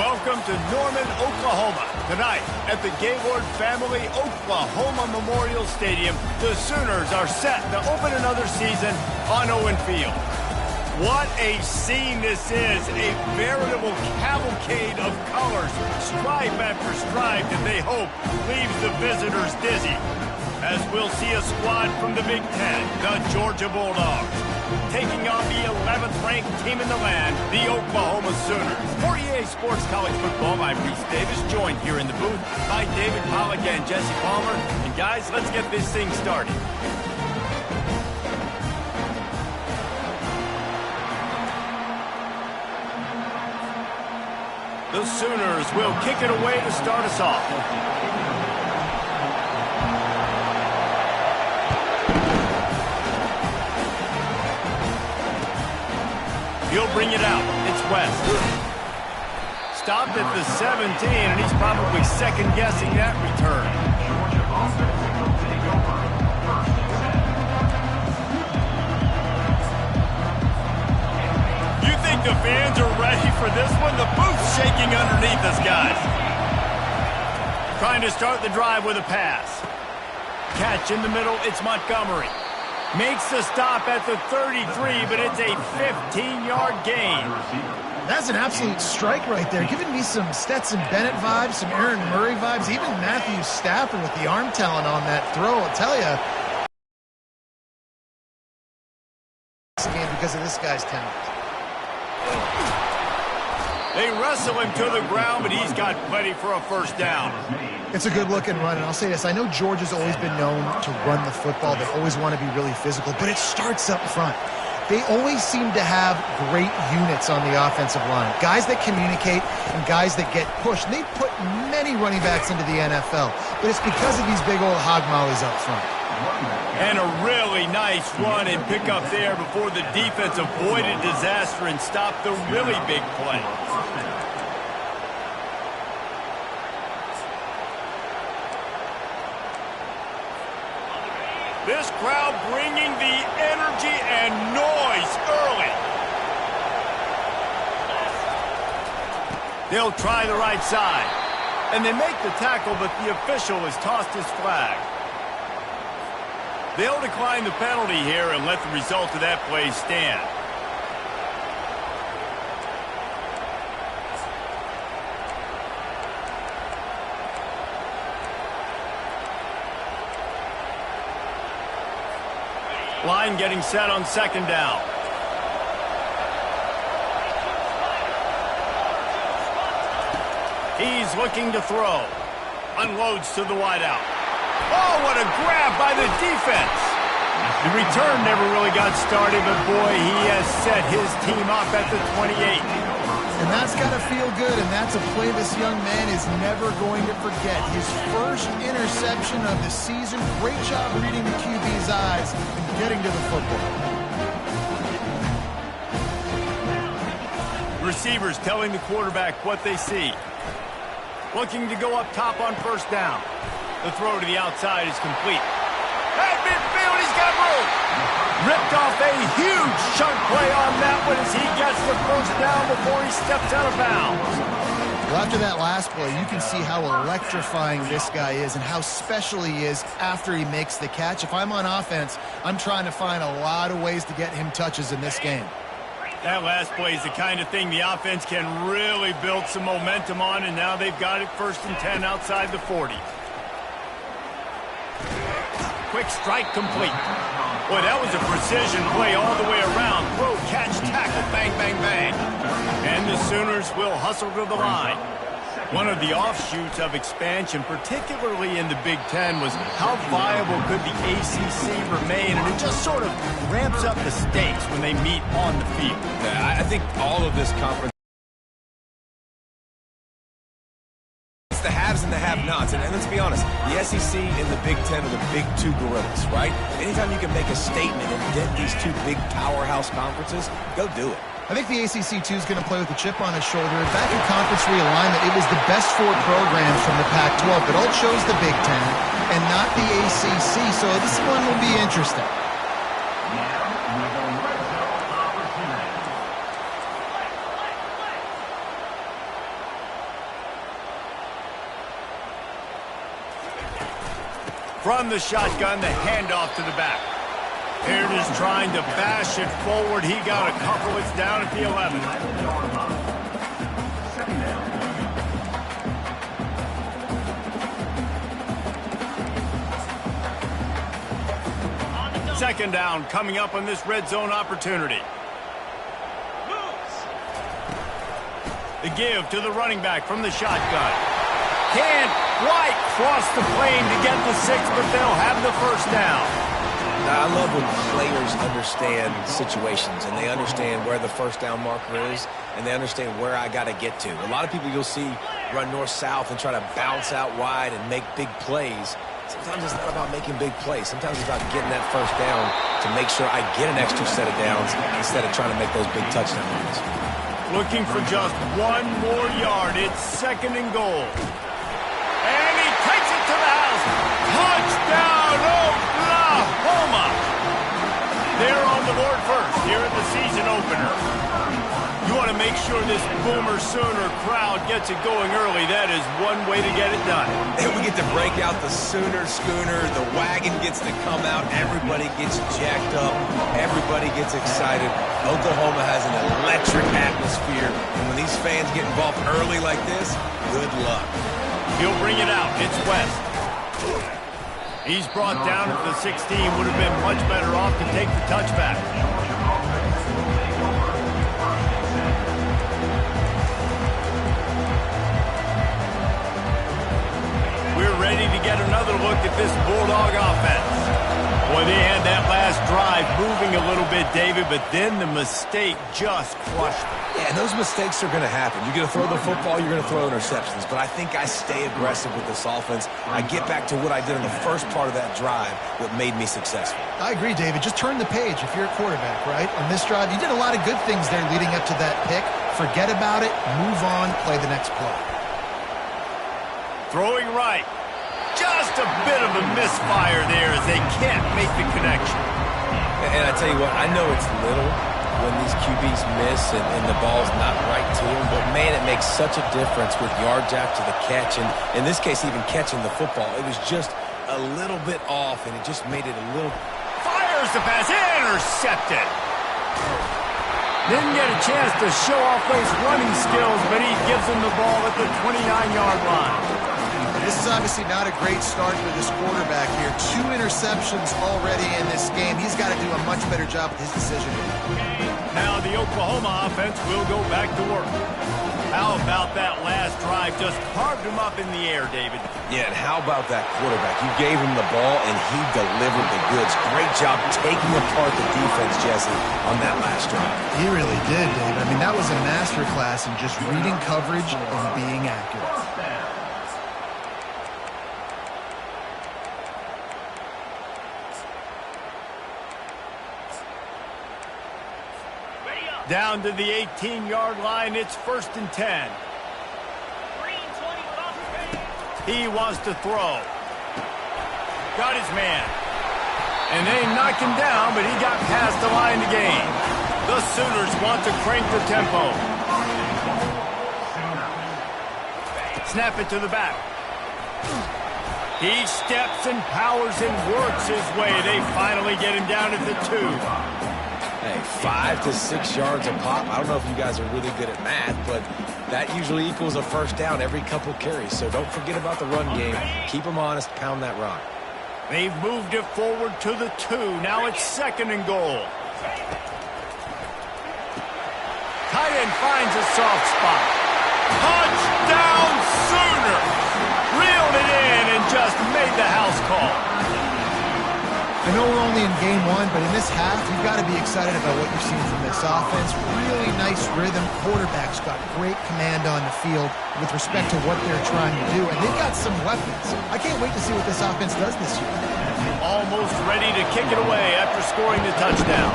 Welcome to Norman, Oklahoma. Tonight at the Gaylord Family Oklahoma Memorial Stadium, the Sooners are set to open another season on Owen Field. What a scene this is, a veritable cavalcade of colors, stripe after stripe that they hope leaves the visitors dizzy. As we'll see a squad from the Big Ten, the Georgia Bulldogs, taking on the 11th-ranked team in the land, the Oklahoma Sooners. For EA Sports College Football, I'm Reese Davis, joined here in the booth by David Pollack and Jesse Palmer. And guys, let's get this thing started. The Sooners will kick it away to start us off. He'll bring it out. It's West. Stopped at the 17, and he's probably second-guessing that return. You think the fans are ready for this one? The booth's shaking underneath us, guys. Trying to start the drive with a pass. Catch in the middle, it's Montgomery. Makes the stop at the 33, but it's a 15-yard gain. That's an absolute strike right there. Giving me some Stetson Bennett vibes, some Aaron Murray vibes, even Matthew Stafford with the arm talent on that throw. I'll tell you, because of this guy's talent. They wrestle him to the ground, but he's got plenty for a first down. It's a good-looking run, and I'll say this. I know Georgia's always been known to run the football. They always want to be really physical, but it starts up front. They always seem to have great units on the offensive line, guys that communicate and guys that get pushed. And they've put many running backs into the NFL, but it's because of these big old hog mollies up front. And a really nice run and pick up there before the defense avoided disaster and stopped the really big play. This crowd bringing the energy and noise early. They'll try the right side. And they make the tackle, but the official has tossed his flag. They'll decline the penalty here and let the result of that play stand. Line getting set on second down. He's looking to throw. Unloads to the wideout. Oh, what a grab by the defense. The return never really got started, but boy, he has set his team up at the 28. And that's got to feel good, and that's a play this young man is never going to forget. His first interception of the season. Great job reading the QB's eyes and getting to the football. Receivers telling the quarterback what they see. Looking to go up top on first down. The throw to the outside is complete. At midfield, he's got room. Ripped off a huge chunk play on that one as he gets the first down before he steps out of bounds. Well, after that last play, you can see how electrifying this guy is and how special he is after he makes the catch. If I'm on offense, I'm trying to find a lot of ways to get him touches in this game. That last play is the kind of thing the offense can really build some momentum on, and now they've got it 1st and 10 outside the 40. Quick strike complete. Boy, that was a precision play all the way around. Throw, catch, tackle, bang, bang, bang. And the Sooners will hustle to the line. One of the offshoots of expansion, particularly in the Big Ten, was how viable could the ACC remain, and it just sort of ramps up the stakes when they meet on the field. Yeah, I think all of this conference, it's the haves and the have-nots, and let's be honest, the SEC and the Big Ten are the big two gorillas, right? Anytime you can make a statement and dent these two big powerhouse conferences, go do it. I think the ACC, too, is going to play with a chip on his shoulder. Back in conference realignment, it was the best 4 programs from the Pac-12 that all chose the Big Ten and not the ACC, so this one will be interesting. From the shotgun, the handoff to the back. Here it is trying to bash it forward. He got a couple. It's down at the 11. Second down coming up on this red zone opportunity. The give to the running back from the shotgun. Can't quite cross the plane to get the 6, but they'll have the first down. Now, I love when players understand situations and they understand where the first down marker is and they understand where I got to get to. A lot of people you'll see run north-south and try to bounce out wide and make big plays. Sometimes it's not about making big plays. Sometimes it's about getting that first down to make sure I get an extra set of downs instead of trying to make those big touchdown runs. Looking for just one more yard. It's second and goal. And he takes it to the house. Touchdown, Oklahoma! They're on the board first here at the season opener. You want to make sure this Boomer Sooner crowd gets it going early. That is one way to get it done. And we get to break out the Sooner Schooner. The wagon gets to come out. Everybody gets jacked up. Everybody gets excited. Oklahoma has an electric atmosphere. And when these fans get involved early like this, good luck. He'll bring it out. It's West. He's brought down at the 16. Would have been much better off to take the touchback. We're ready to get another look at this Bulldog offense. Boy, they had that last drive moving a little bit, David, but then the mistake just crushed them. Yeah, and those mistakes are going to happen. You're going to throw the football, you're going to throw interceptions. But I think I stay aggressive with this offense. I get back to what I did in the first part of that drive, what made me successful. I agree, David. Just turn the page if you're a quarterback, right? On this drive, you did a lot of good things there leading up to that pick. Forget about it, move on, play the next play. Throwing right. Just a bit of a misfire there as they can't make the connection. And I tell you what, I know it's little when these QBs miss and the ball's not right to them, but man, it makes such a difference with yards after the catch, and in this case, even catching the football. It was just a little bit off, and it just made it a little... Fires the pass, intercepted. Didn't get a chance to show off those running skills, but he gives him the ball at the 29-yard line. This is obviously not a great start for this quarterback here. 2 interceptions already in this game. He's got to do a much better job with his decision. Now the Oklahoma offense will go back to work. How about that last drive? Just carved him up in the air, David. Yeah, and how about that quarterback? You gave him the ball, and he delivered the goods. Great job taking apart the defense, Jesse, on that last drive. He really did, David. I mean, that was a masterclass in just reading coverage and being accurate. Down to the 18-yard line, it's 1st and 10. He wants to throw. Got his man. And they knocked him down, but he got past the line to gain. The Sooners want to crank the tempo. Snap it to the back. He steps and powers and works his way. They finally get him down at the 2. Hey, 5 to 6 yards a pop. I don't know if you guys are really good at math, but that usually equals a first down every couple carries. So don't forget about the run game. Keep them honest. Pound that rock. They've moved it forward to the 2. Now it's 2nd and goal. Tight end finds a soft spot. Touchdown Sooner! Reeled it in and just made the house call. I know we're only in game 1, but in this half, you've got to be excited about what you've seen from this offense. Really nice rhythm. Quarterback's got great command on the field with respect to what they're trying to do, and they've got some weapons. I can't wait to see what this offense does this year. Almost ready to kick it away after scoring the touchdown.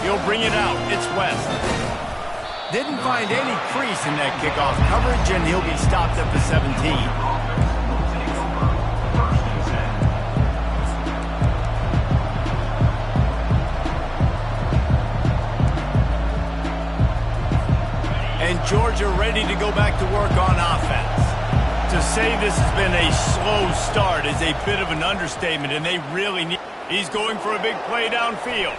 He'll bring it out. It's West. Didn't find any crease in that kickoff coverage, and he'll be stopped at the 17. And Georgia ready to go back to work on offense. To say this has been a slow start is a bit of an understatement, and they really need... He's going for a big play downfield.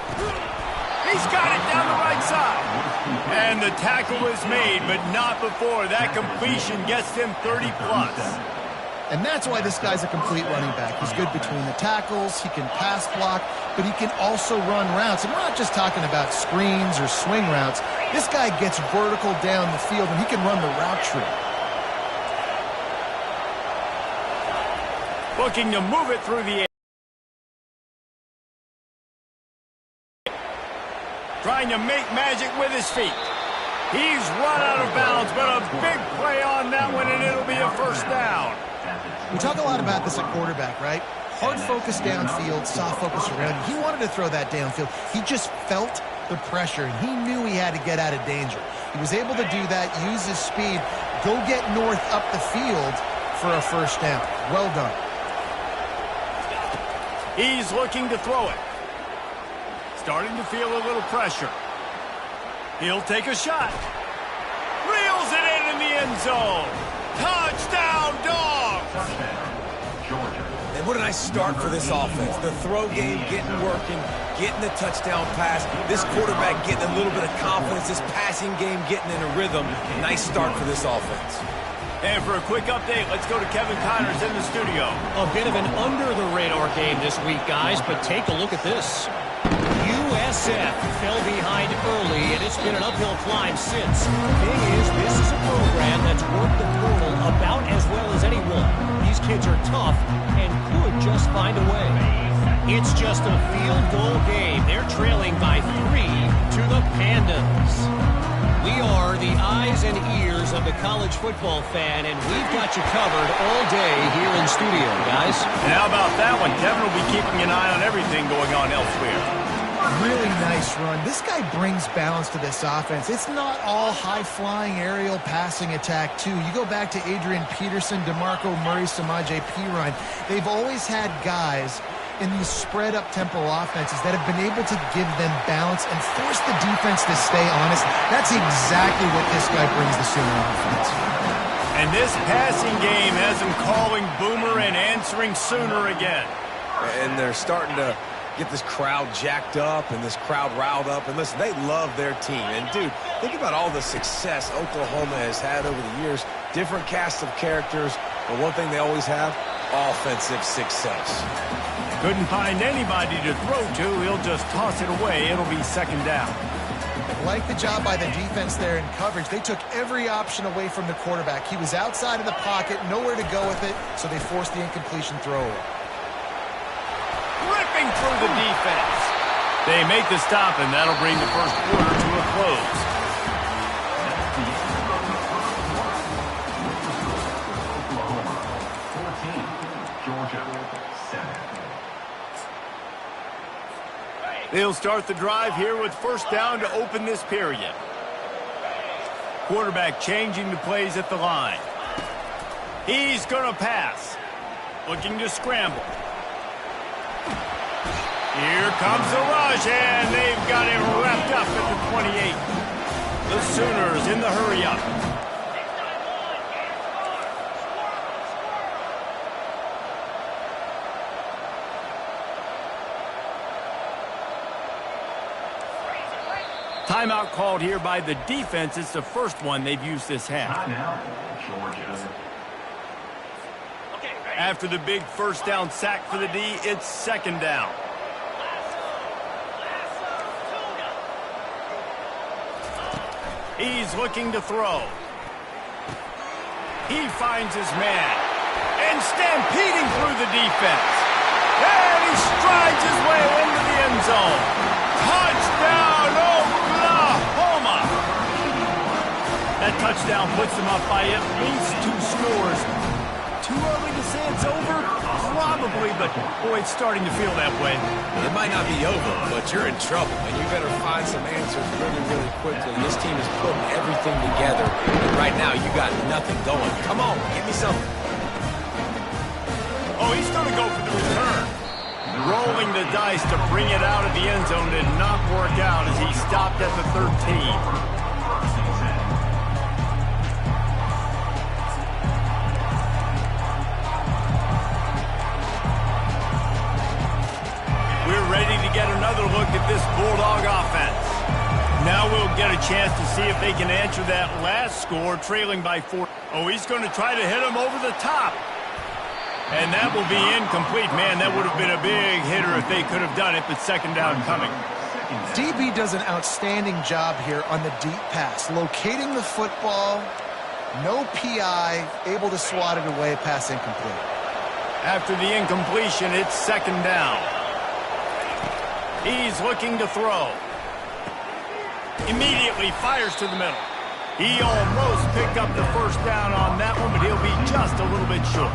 He's got it down the right side. And the tackle is made, but not before. That completion gets him 30-plus. And that's why this guy's a complete running back. He's good between the tackles, he can pass block, but he can also run routes. And we're not just talking about screens or swing routes. This guy gets vertical down the field, and he can run the route tree. Looking to move it through the air. Trying to make magic with his feet. He's run out of bounds, but a big play on that one, and it'll be a first down. We talk a lot about this at quarterback, right? Hard focus downfield, soft focus around. He wanted to throw that downfield. He just felt the pressure, and he knew he had to get out of danger. He was able to do that, use his speed, go get north up the field for a first down. Well done. He's looking to throw it. Starting to feel a little pressure. He'll take a shot. Reels it in the end zone. Touchdown, Dogs! And what a nice start for this offense. The throw game getting working, getting the touchdown pass. This quarterback getting a little bit of confidence. This passing game getting in a rhythm. Nice start for this offense. And for a quick update, let's go to Kevin Connors in the studio. A bit of an under-the-radar game this week, guys, but take a look at this. USF fell behind early, and it's been an uphill climb since. The thing is, this is a program that's worked the portal about as well as anyone. These kids are tough and could just find a way. It's just a field goal game. They're trailing by 3 to the Pandas. We are the eyes and ears of the college football fan, and we've got you covered all day here in studio, guys. And how about that one? Kevin will be keeping an eye on everything going on elsewhere. Really nice run. This guy brings balance to this offense. It's not all high-flying aerial passing attack, too. You go back to Adrian Peterson, DeMarco Murray, Samaje Perine. They've always had guys in these spread-up tempo offenses that have been able to give them balance and force the defense to stay honest. That's exactly what this guy brings the Sooner offense. And this passing game has them calling Boomer and answering Sooner again. And they're starting to get this crowd jacked up and this crowd riled up. And listen, they love their team. And, dude, think about all the success Oklahoma has had over the years. Different cast of characters. But one thing they always have, offensive success. Couldn't find anybody to throw to. He'll just toss it away. It'll be second down. Like the job by the defense there in coverage. They took every option away from the quarterback. He was outside of the pocket, nowhere to go with it, so they forced the incompletion throw. Ripping through the defense. They make the stop, and that'll bring the first quarter to a close. They'll start the drive here with first down to open this period. Quarterback changing the plays at the line. He's going to pass. Looking to scramble. Here comes the rush, and they've got it wrapped up at the 28. The Sooners in the hurry-up. Timeout called here by the defense. It's the first one they've used this half. After the big first down sack for the D, it's second down. He's looking to throw. He finds his man. And stampeding through the defense. And he strides his way into the end zone. Touchdown, Oklahoma! That touchdown puts them up by at least 2 scores. Too early to say it's over? Probably, but boy, it's starting to feel that way. It might not be over, but you're in trouble, and you better find some answers really, really quickly. This team is putting everything together, and right now you got nothing going. Come on, give me something. Oh, he's going to go for the return. Rolling the dice to bring it out of the end zone did not work out as he stopped at the 13. if they can answer that last score, trailing by 4. Oh, he's going to try to hit him over the top. And that will be incomplete. Man, that would have been a big hitter if they could have done it, but second down coming. DB does an outstanding job here on the deep pass, locating the football, no PI, able to swat it away, pass incomplete. After the incompletion, it's second down. He's looking to throw. Immediately fires to the middle. He almost picked up the first down on that one, but he'll be just a little bit short.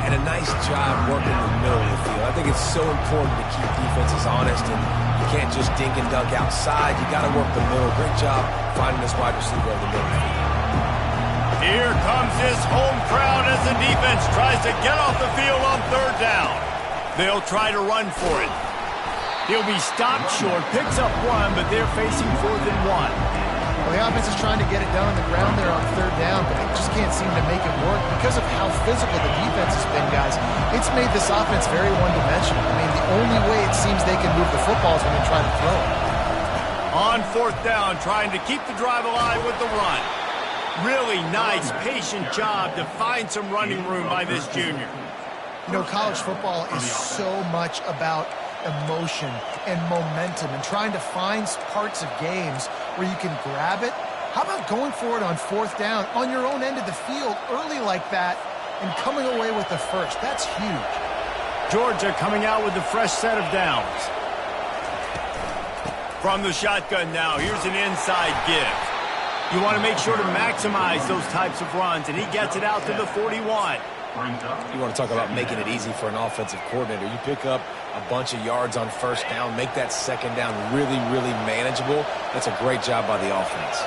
And a nice job working in the middle of the field. I think it's so important to keep defenses honest, and you can't just dink and dunk outside. You got to work the middle. Great job finding this wide receiver in the middle of the field. Here comes this home crowd as the defense tries to get off the field on third down. They'll try to run for it. He'll be stopped short, picks up one, but they're facing 4th and 1. Well, the offense is trying to get it done on the ground there on third down, but they just can't seem to make it work because of how physical the defense has been, guys. It's made this offense very one-dimensional. I mean, the only way it seems they can move the football is when they try to throw it. On 4th down, trying to keep the drive alive with the run. Really nice, patient job to find some running room by this junior. You know, college football is so much about emotion and momentum and trying to find parts of games where you can grab it. How about going for it on 4th down on your own end of the field early like that and coming away with the first? That's huge. Georgia coming out with a fresh set of downs. From the shotgun now, here's an inside give. You want to make sure to maximize those types of runs, and he gets it out to the 41. You want to talk about making it easy for an offensive coordinator. You pick up a bunch of yards on first down, make that second down really, really manageable. That's a great job by the offense.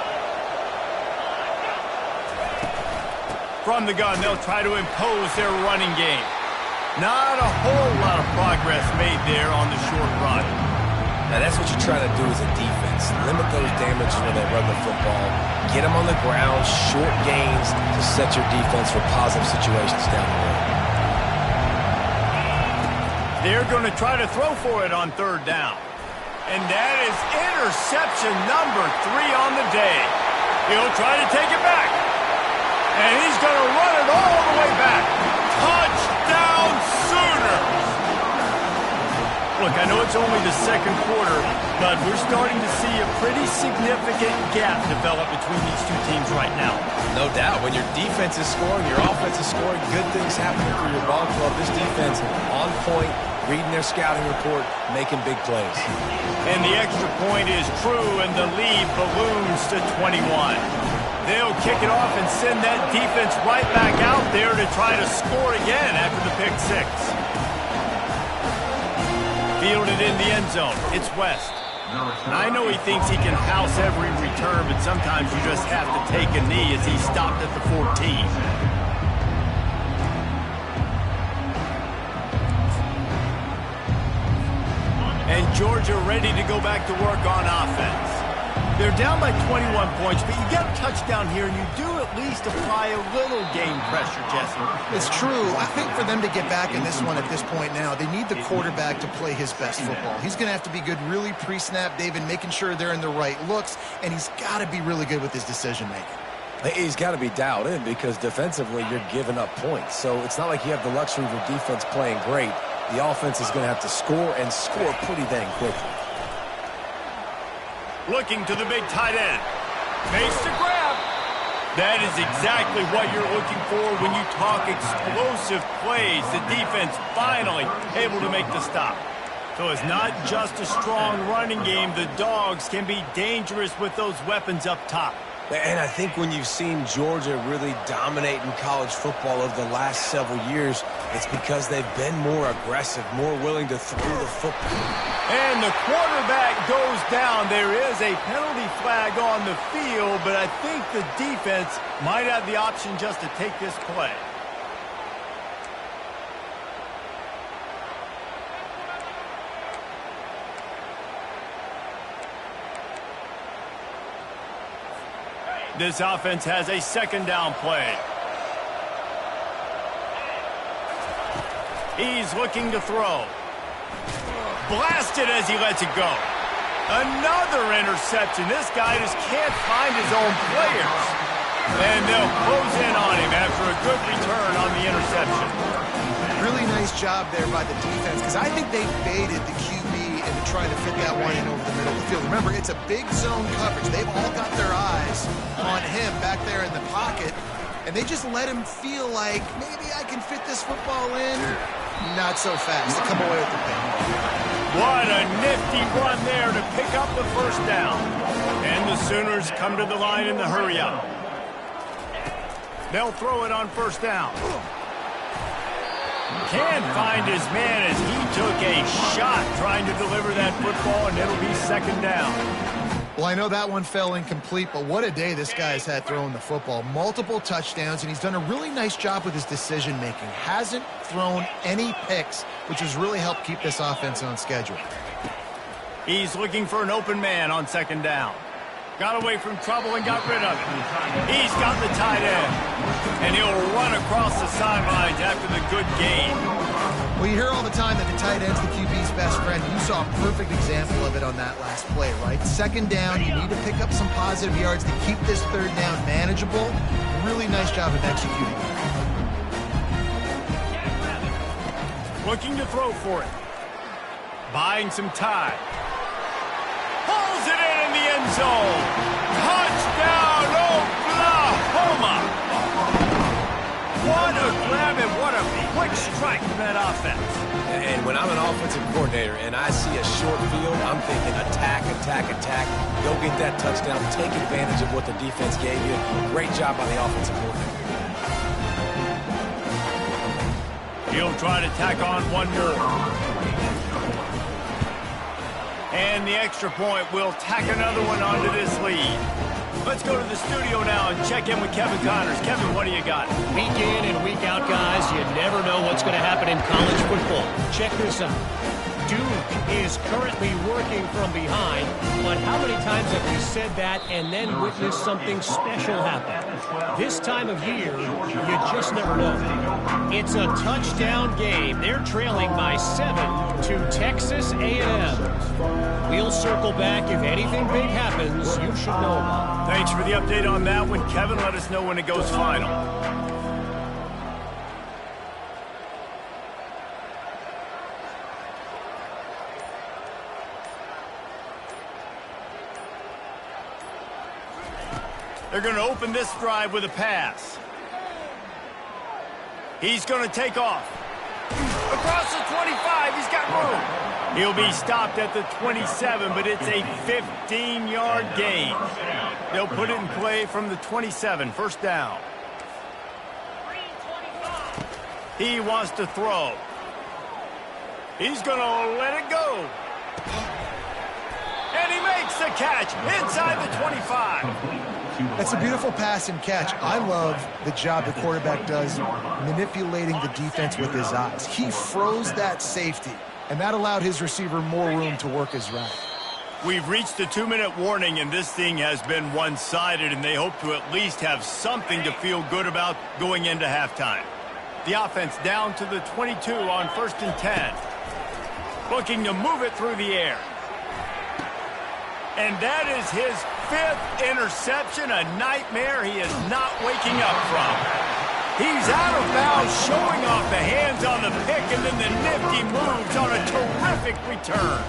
From the gun, they'll try to impose their running game. Not a whole lot of progress made there on the short run. Now, that's what you try to do as a defense. Limit those damages when they run the football. Get them on the ground, short gains to set your defense for positive situations down the road. They're going to try to throw for it on third down. And that is interception number 3 on the day. He'll try to take it back. And he's going to run it all the way back. Touchdown Sooners! Look, I know it's only the second quarter, but we're starting to see a pretty significant gap develop between these two teams right now. No doubt. When your defense is scoring, your offense is scoring, good things happening for your ball club. This defense on point, reading their scouting report, making big plays. And the extra point is true, and the lead balloons to 21. They'll kick it off and send that defense right back out there to try to score again after the pick 6. Fielded in the end zone. It's West. And I know he thinks he can house every return, but sometimes you just have to take a knee as he stopped at the 14. And Georgia ready to go back to work on offense. They're down by 21 points, but you get a touchdown here, and you do at least apply a little game pressure, Jesse. It's true. I think for them to get back in this one at this point now, they need the quarterback to play his best football. He's going to have to be good really pre-snap, David, making sure they're in the right looks, and he's got to be really good with his decision-making. He's got to be dialed in because defensively you're giving up points. So it's not like you have the luxury of your defense playing great. The offense is going to have to score and score pretty dang quickly. Looking to the big tight end. Makes the grab. That is exactly what you're looking for when you talk explosive plays. The defense finally able to make the stop. So it's not just a strong running game. The Dogs can be dangerous with those weapons up top. And I think when you've seen Georgia really dominate in college football over the last several years, it's because they've been more aggressive, more willing to throw the football. And the quarterback goes down. There is a penalty flag on the field, but I think the defense might have the option just to take this play. This offense has a second down play. He's looking to throw. Blasted as he lets it go. Another interception. This guy just can't find his own players. And they'll close in on him after a good return on the interception. Really nice job there by the defense, because I think they baited the QB into trying to fit that one in over the middle of the field. Remember, it's a big zone coverage. They've all got their eyes on him back there in the pocket, and they just let him feel like, maybe I can fit this football in. Not so fast. They come away with the pick. What a nifty run there to pick up the first down. And the Sooners come to the line in the hurry-up. They'll throw it on first down. Can't find his man as he took a shot trying to deliver that football, and it'll be second down. Well, I know that one fell incomplete, but what a day this guy's had throwing the football. Multiple touchdowns, and he's done a really nice job with his decision-making. Hasn't thrown any picks, which has really helped keep this offense on schedule. He's looking for an open man on second down. Got away from trouble and got rid of it. He's got the tight end, and he'll run across the sidelines after the good gain. Well, you hear all the time that the tight end's the QB's best friend. You saw a perfect example of it on that last play, right? Second down, you need to pick up some positive yards to keep this third down manageable. Really nice job of executing. Looking to throw for it. Buying some time. Pulls it in the end zone. Touchdown, Oklahoma! What a grab and what a quick strike from that offense. And when I'm an offensive coordinator and I see a short field, I'm thinking attack, attack, attack. Go get that touchdown. Take advantage of what the defense gave you. Great job by the offensive coordinator. He'll try to tack on one more. And the extra point will tack another one onto this lead. Let's go to the studio now and check in with Kevin Connors. Kevin, what do you got? Week in and week out, guys, you never know what's going to happen in college football. Check this out. Duke is currently working from behind, but how many times have we said that and then witnessed something special happen? This time of year, you just never know. It's a touchdown game. They're trailing by 7 to Texas A&M. We'll circle back. If anything big happens, you should know about it. Thanks for the update on that one. Kevin, let us know when it goes final. They're going to open this drive with a pass. He's going to take off. Across the 25, he's got room. He'll be stopped at the 27, but it's a 15-yard gain. They'll put it in play from the 27, first down. He wants to throw. He's going to let it go. And he makes the catch inside the 25. That's a beautiful pass and catch. I love the job the quarterback does manipulating the defense with his eyes. He froze that safety, and that allowed his receiver more room to work his route. We've reached the 2-minute warning, and this thing has been one-sided, and they hope to at least have something to feel good about going into halftime. The offense down to the 22 on 1st and 10. Looking to move it through the air. And that is his 5th interception, a nightmare he is not waking up from. He's out of bounds, showing off the hands on the pick, and then the nifty moves on a terrific return.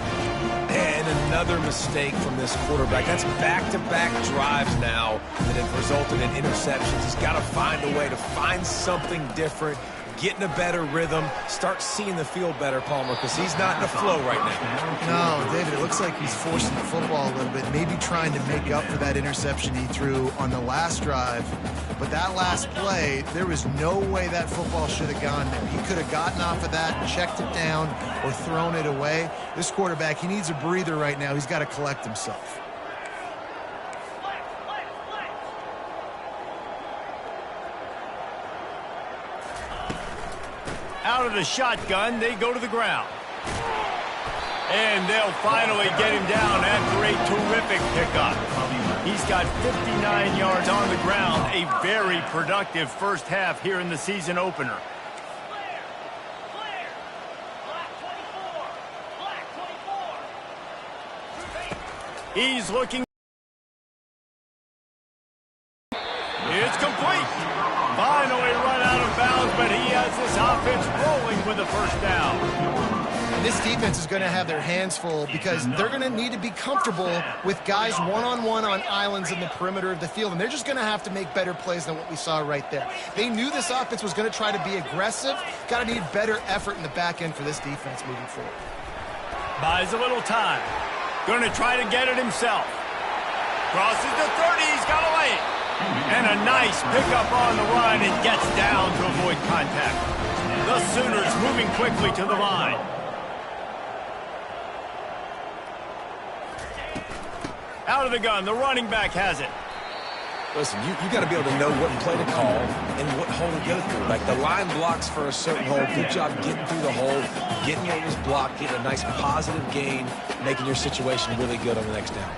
And another mistake from this quarterback. That's back-to-back drives now that have resulted in interceptions. He's got to find a way to find something different, get in a better rhythm, start seeing the field better, Palmer, because he's not in a flow right now. No, David, it looks like he's forcing the football a little bit, maybe trying to make up for that interception he threw on the last drive. But that last play, there was no way that football should have gone there. He could have gotten off of that, checked it down, or thrown it away. This quarterback, he needs a breather right now. He's got to collect himself. Out of the shotgun, they go to the ground. And they'll finally get him down after a terrific pickup. He's got 59 yards on the ground, a very productive first half here in the season opener. He's looking. It's complete. Finally run out of bounds, but he has this offense rolling with a first down. This defense is going to have their hands full because they're going to need to be comfortable with guys one-on-one on islands in the perimeter of the field, and they're just going to have to make better plays than what we saw right there. They knew this offense was going to try to be aggressive. Got to need better effort in the back end for this defense moving forward. Buys a little time. Going to try to get it himself. Crosses the 30. He's got away. And a nice pickup on the run and gets down to avoid contact. The Sooners moving quickly to the line. Out of the gun, the running back has it. Listen, you got to be able to know what play to call and what hole to go through. Like the line blocks for a certain hole. Good job getting through the hole, getting what was blocked, getting a nice positive gain, making your situation really good on the next down.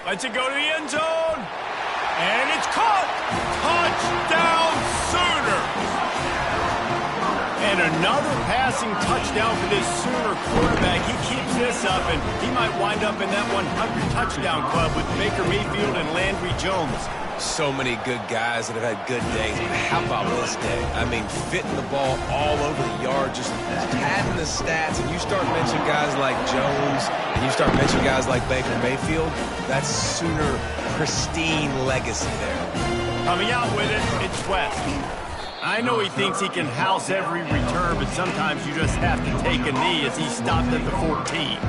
Lets it go to the end zone. And it's caught. Touchdown Sooners. And another passing touchdown for this Sooner quarterback. He keeps this up, and he might wind up in that 100 touchdown club with Baker Mayfield and Landry Jones. So many good guys that have had good days. But how about this day? I mean, fitting the ball all over the yard, just padding the stats. And you start mentioning guys like Jones, and you start mentioning guys like Baker Mayfield, that's Sooner pristine legacy there. Coming out with it, it's West. I know he thinks he can house every return, but sometimes you just have to take a knee as he stopped at the 14.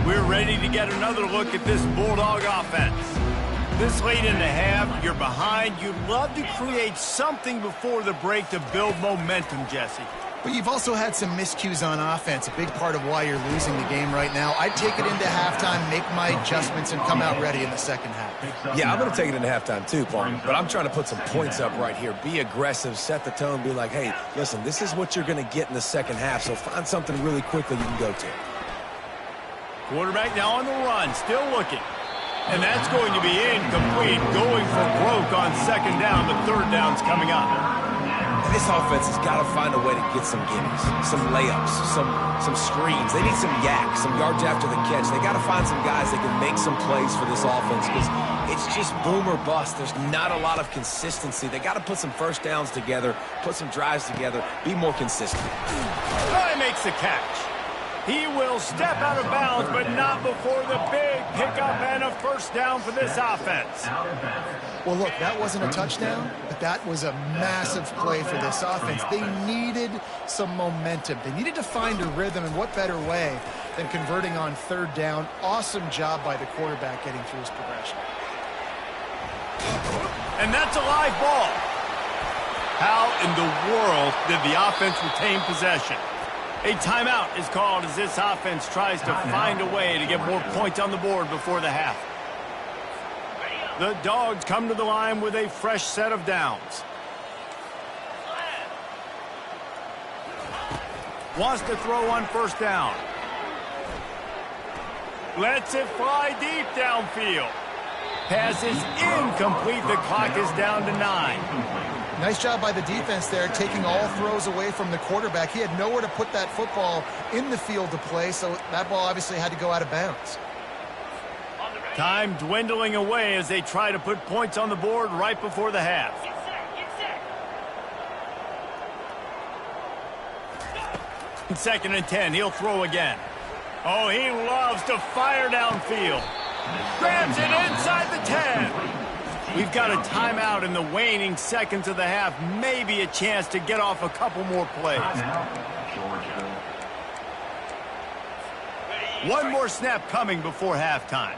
We're ready to get another look at this Bulldog offense. This late in the half, you're behind. You'd love to create something before the break to build momentum, Jesse. But you've also had some miscues on offense, a big part of why you're losing the game right now. I'd take it into halftime, make my adjustments, and come out ready in the second half. Yeah, I'm going to take it into halftime too, Paul. But I'm trying to put some points up right here. Be aggressive, set the tone, be like, hey, listen, this is what you're going to get in the second half, so find something really quickly you can go to. Quarterback now on the run, still looking. And that's going to be incomplete, going for broke on second down, but third down's coming up. This offense has got to find a way to get some gimmies, some layups, some screens. They need some yak, some yards after the catch. They got to find some guys that can make some plays for this offense because it's just boom or bust. There's not a lot of consistency. They got to put some first downs together, put some drives together, be more consistent. He makes the catch. He will step out of bounds, but not before the big pickup and a first down for this offense. Well, look, that wasn't a touchdown, but that was a massive play for this offense. They needed some momentum. They needed to find a rhythm, and what better way than converting on third down. Awesome job by the quarterback getting through his progression. And that's a live ball. How in the world did the offense retain possession? A timeout is called as this offense tries to find a way to get more points on the board before the half. The Dogs come to the line with a fresh set of downs. Wants to throw on first down. Lets it fly deep downfield. Pass is incomplete. The clock is down to 9. Nice job by the defense there, taking all throws away from the quarterback. He had nowhere to put that football in the field to play, so that ball obviously had to go out of bounds. Time dwindling away as they try to put points on the board right before the half. Second and 10, he'll throw again. Oh, he loves to fire downfield. Grabs it inside the 10. We've got a timeout in the waning seconds of the half. Maybe a chance to get off a couple more plays. One more snap coming before halftime.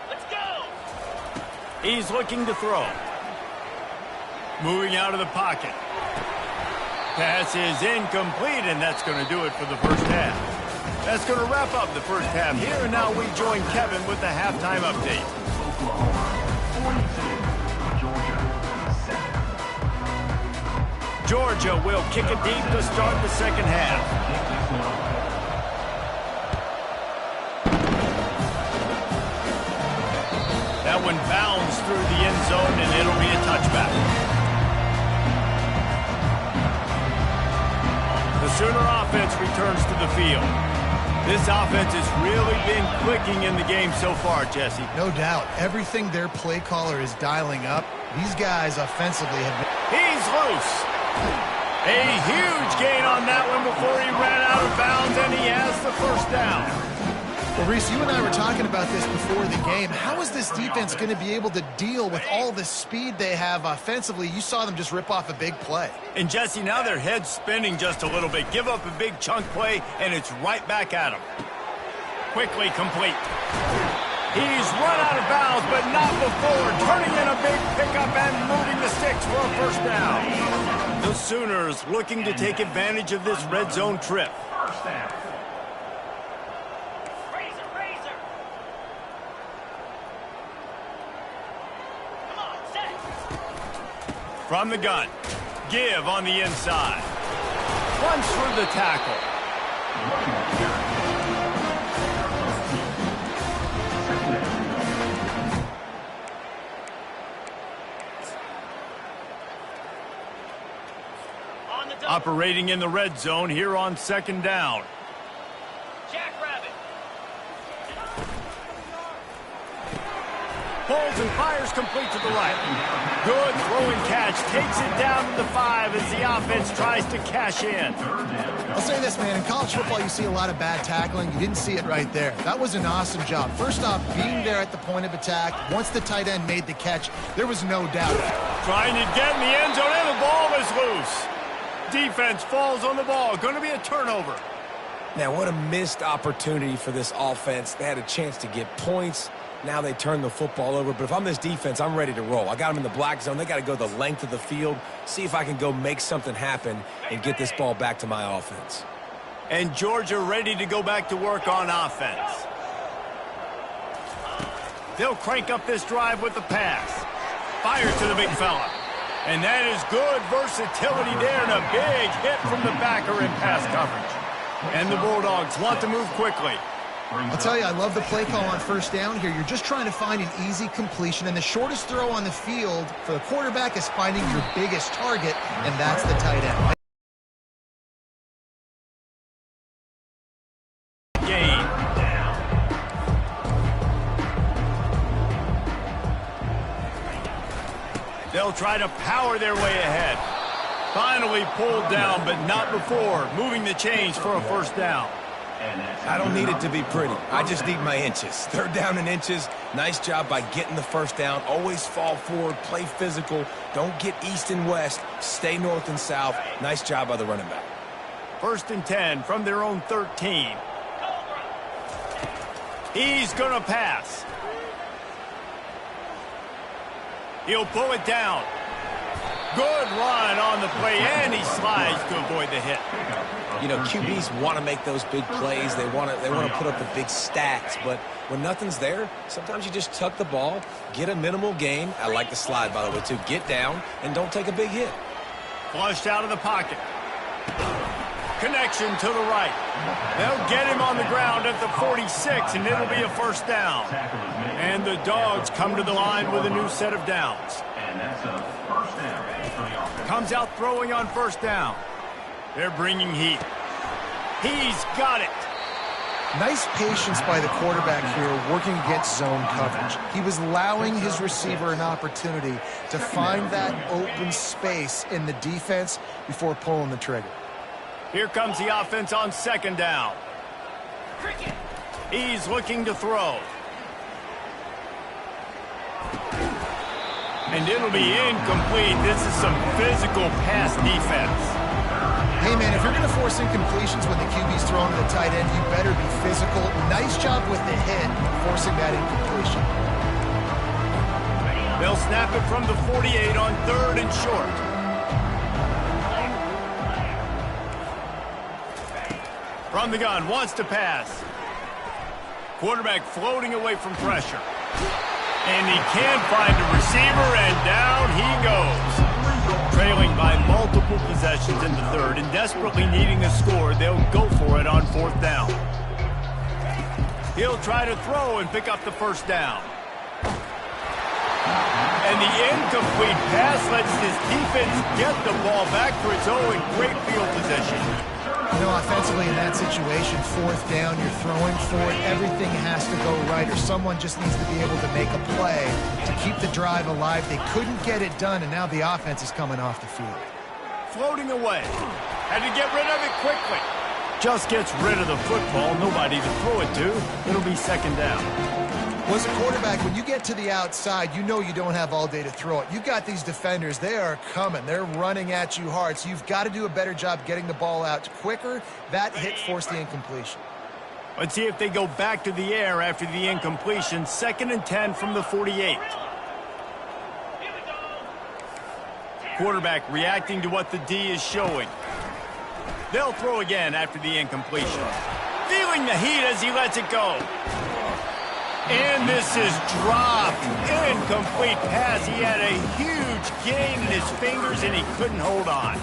Let's go. He's looking to throw. Moving out of the pocket. Pass is incomplete, and that's going to do it for the first half. That's going to wrap up the first half here, and now we join Kevin with the halftime update. Georgia will kick it deep to start the second half. That That one bounds through the end zone, and it'll be a touchback. The Sooner offense returns to the field. This offense has really been clicking in the game so far, Jesse. No doubt. Everything their play caller is dialing up, these guys offensively have been... He's loose. A huge gain on that one before he ran out of bounds, and he has the first down. Well, Reese, you and I were talking about this before the game. How is this defense going to be able to deal with all the speed they have offensively? You saw them just rip off a big play. And, Jesse, now their head's spinning just a little bit. Give up a big chunk play, and it's right back at them. Quickly complete. He's run out of bounds, but not before turning in a big pickup and moving the sticks for a first down. The Sooners looking to take advantage of this red zone trip. First down. From the gun. Give on the inside. Runs through the tackle. Operating in the red zone here on second down. Pulls and fires complete to the right. Good throwing catch. Takes it down to the 5 as the offense tries to cash in. I'll say this, man. In college football, you see a lot of bad tackling. You didn't see it right there. That was an awesome job. First off, being there at the point of attack. Once the tight end made the catch, there was no doubt. Trying to get in the end zone, and the ball is loose. Defense falls on the ball. Going to be a turnover. Now, what a missed opportunity for this offense. They had a chance to get points. Now they turn the football over. But if I'm this defense, I'm ready to roll. I got them in the black zone. They got to go the length of the field, see if I can go make something happen and get this ball back to my offense. And Georgia ready to go back to work on offense. They'll crank up this drive with the pass. Fire to the big fella. And that is good versatility there, and a big hit from the backer in pass coverage. And the Bulldogs want to move quickly. I'll tell you, I love the play call on first down here. You're just trying to find an easy completion, and the shortest throw on the field for the quarterback is finding your biggest target, and that's the tight end. Gain. They'll try to power their way ahead. Finally pulled down, but not before moving the chains for a first down. I don't need it to be pretty. I just need my inches. Third down in inches. Nice job by getting the first down. Always fall forward, play physical. Don't get east and west. Stay north and south. Nice job by the running back. 1st and 10 from their own 13. He's going to pass. He'll pull it down. Good run on the play, and he slides to avoid the hit. You know, QBs want to make those big plays. They want to put up the big stats, but when nothing's there, sometimes you just tuck the ball, get a minimal gain. I like the slide, by the way, too. Get down and don't take a big hit. Flushed out of the pocket. Connection to the right. They'll get him on the ground at the 46, and it'll be a first down. And the Dogs come to the line with a new set of downs. And that's a first down. Comes out throwing on first down. They're bringing heat. He's got it. Nice patience by the quarterback here working against zone coverage. He was allowing his receiver an opportunity to find that open space in the defense before pulling the trigger. Here comes the offense on second down. He's looking to throw. And it'll be incomplete. This is some physical pass defense. Hey, man, if you're going to force incompletions when the QB's throwing to the tight end, you better be physical. Nice job with the hit, forcing that incompletion. They'll snap it from the 48 on 3rd and short. From the gun, wants to pass. Quarterback floating away from pressure. And he can't find a receiver, and down he goes. Trailing by multiple possessions in the 3rd and desperately needing a score, they'll go for it on 4th down. He'll try to throw and pick up the first down. And the incomplete pass lets this defense get the ball back for its own in great field position. You know, offensively in that situation, fourth down, you're throwing for it. Everything has to go right, or someone just needs to be able to make a play to keep the drive alive. They couldn't get it done, and now the offense is coming off the field. Floating away. Had to get rid of it quickly. Just gets rid of the football. Nobody to throw it to. It'll be second down. Well, as a quarterback, when you get to the outside, you know you don't have all day to throw it. You've got these defenders. They are coming. They're running at you hard. So you've got to do a better job getting the ball out quicker. That hit forced the incompletion. Let's see if they go back to the air after the incompletion. 2nd and 10 from the 48. Quarterback reacting to what the D is showing. They'll throw again after the incompletion. Feeling the heat as he lets it go. And this is dropped. Incomplete pass. He had a huge gain in his fingers, and he couldn't hold on.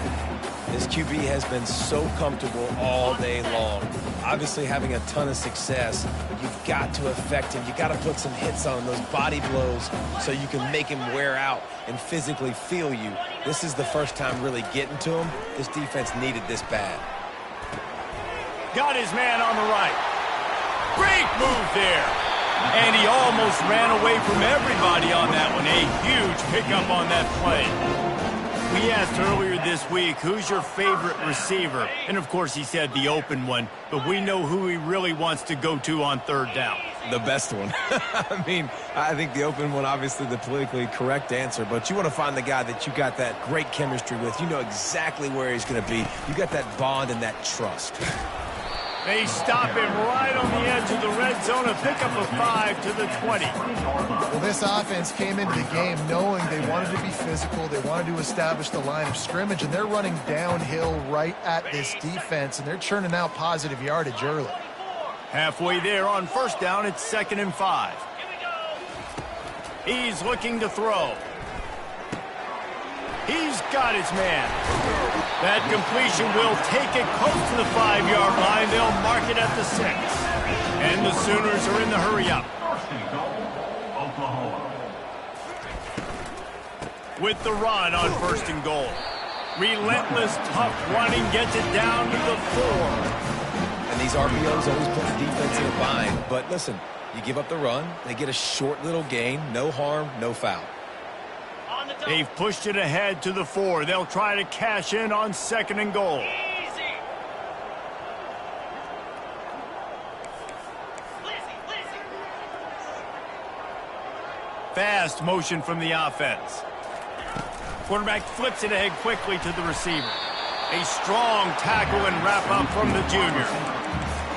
This QB has been so comfortable all day long. Obviously having a ton of success, but you've got to affect him. You've got to put some hits on him, those body blows, so you can make him wear out and physically feel you. This is the first time really getting to him. This defense needed this bad. Got his man on the right. Great move there. And he almost ran away from everybody on that one. A huge pickup on that play. We asked earlier this week, who's your favorite receiver? And, of course, he said the open one. But we know who he really wants to go to on third down. The best one. I mean, I think the open one, obviously the politically correct answer. But you want to find the guy that you got that great chemistry with. You know exactly where he's going to be. You got that bond and that trust. They stop him right on the edge of the red zone. A pickup of 5 to the 20. Well, this offense came into the game knowing they wanted to be physical. They wanted to establish the line of scrimmage, and they're running downhill right at this defense, and they're churning out positive yardage early. Halfway there on first down, it's 2nd and 5. He's looking to throw. He's got his man. That completion will take it close to the 5-yard line. They'll mark it at the 6. And the Sooners are in the hurry-up. First and goal, Oklahoma. With the run on 1st and goal. Relentless, tough running gets it down to the 4. And these RPOs always put the defense in a bind. But listen, you give up the run, they get a short little gain, no harm, no foul. They've pushed it ahead to the 4. They'll try to cash in on 2nd and goal. Fast motion from the offense. Quarterback flips it ahead quickly to the receiver. A strong tackle and wrap up from the junior.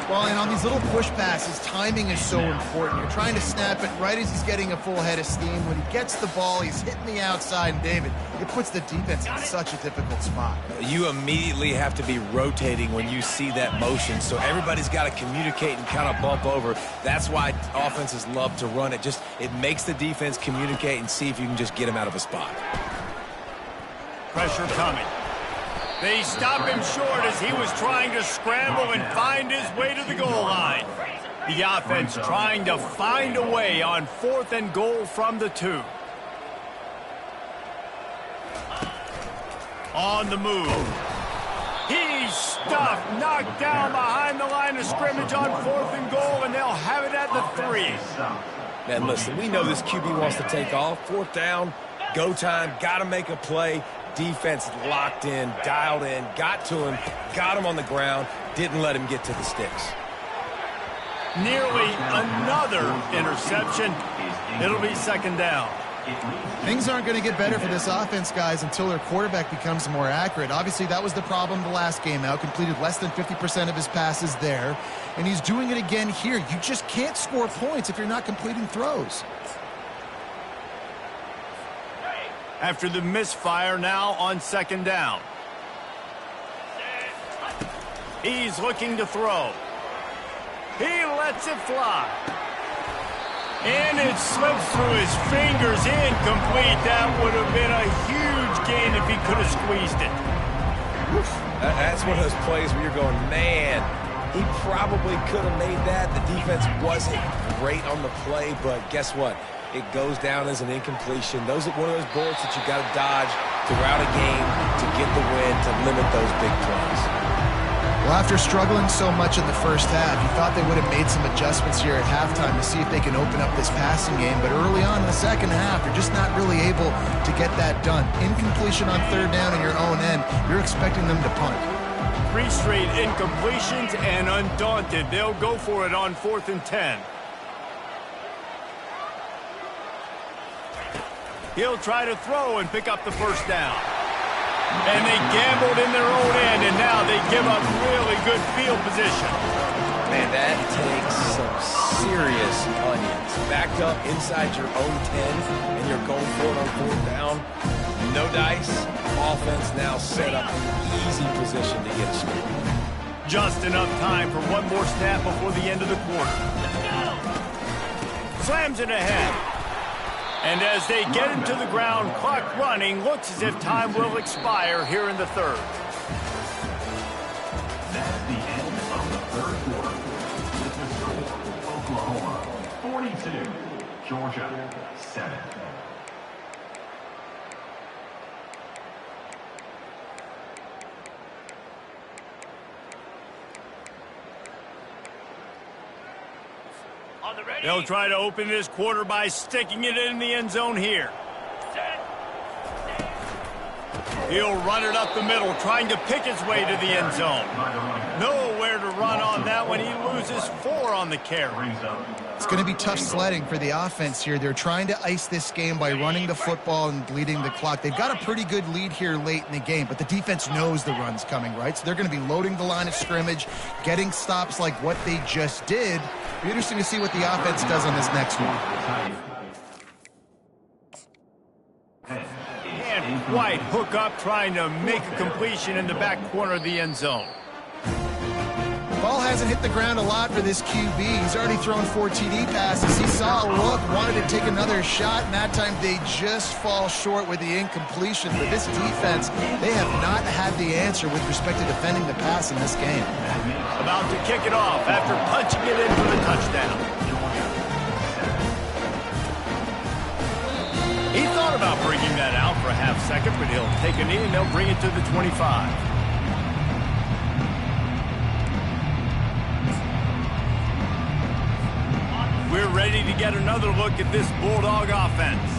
Well, and on these little push passes, timing is so important. You're trying to snap it right as he's getting a full head of steam. When he gets the ball, he's hitting the outside, and David, it puts the defense in such a difficult spot. You immediately have to be rotating when you see that motion, so everybody's got to communicate and kind of bump over. That's why offenses love to run it. It makes the defense communicate and see if you can just get him out of a spot. Pressure coming. They stop him short as he was trying to scramble and find his way to the goal line. The offense trying to find a way on 4th and goal from the 2. On the move. He's stuffed, knocked down behind the line of scrimmage on 4th and goal, and they'll have it at the 3. Man, listen, we know this QB wants to take off. 4th down, go time, got to make a play. Defense locked in, dialed in, got to him, got him on the ground, didn't let him get to the sticks. Nearly another interception. It'll be 2nd down. Things aren't going to get better for this offense, guys, until their quarterback becomes more accurate. Obviously, that was the problem the last game out. Completed less than 50% of his passes there, and he's doing it again here. You just can't score points if you're not completing throws. After the misfire, now on 2nd down. He's looking to throw. He lets it fly. And it slips through his fingers, incomplete. That would have been a huge gain if he could have squeezed it. That's one of those plays where you're going, man, he probably could have made that. The defense wasn't great on the play, but guess what? it goes down as an incompletion. Those are one of those bullets that you got to dodge throughout a game to get the win, to limit those big plays. Well, after struggling so much in the first half, you thought they would have made some adjustments here at halftime to see if they can open up this passing game. But early on in the second half, they're just not really able to get that done. Incompletion on third down in your own end, you're expecting them to punt. 3 straight incompletions, and undaunted, they'll go for it on 4th and 10. He'll try to throw and pick up the first down. And they gambled in their own end, and now they give up really good field position. Man, that takes some serious onions. Backed up inside your own 10, and you're going for it on 4th down. No dice. Offense now set up in easy position to get a scoop. Just enough time for one more snap before the end of the quarter. Slams it ahead. And as they get into the ground, clock running, looks as if time will expire here in the third. That's the end of the third quarter. With the score, Oklahoma 42, Georgia 7. They'll try to open this quarter by sticking it in the end zone here. He'll run it up the middle, trying to pick his way to the end zone. Nowhere to run on that one. He loses 4 on the carry. It's going to be tough sledding for the offense here. They're trying to ice this game by running the football and bleeding the clock. They've got a pretty good lead here late in the game, but the defense knows the run's coming, right? So they're going to be loading the line of scrimmage, getting stops like what they just did. It'll be interesting to see what the offense does on this next one. And White hook up, trying to make a completion in the back corner of the end zone. Ball hasn't hit the ground a lot for this QB. He's already thrown 4 TD passes. He saw a look, wanted to take another shot, and that time they just fall short with the incompletion. But this defense, they have not had the answer with respect to defending the pass in this game. About to kick it off after punching it in for the touchdown. He thought about bringing that out for a half second, but he'll take a knee and they'll bring it to the 25. We're ready to get another look at this Bulldog offense.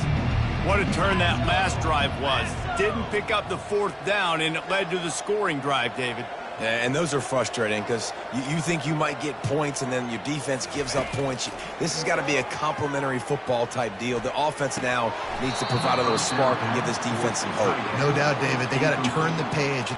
What a turn that last drive was. Didn't pick up the 4th down, and it led to the scoring drive, David. Yeah, and those are frustrating because you think you might get points and then your defense gives up points. This has got to be a complimentary football type deal. The offense now needs to provide a little spark and give this defense some hope. No doubt, David. They got to turn the page.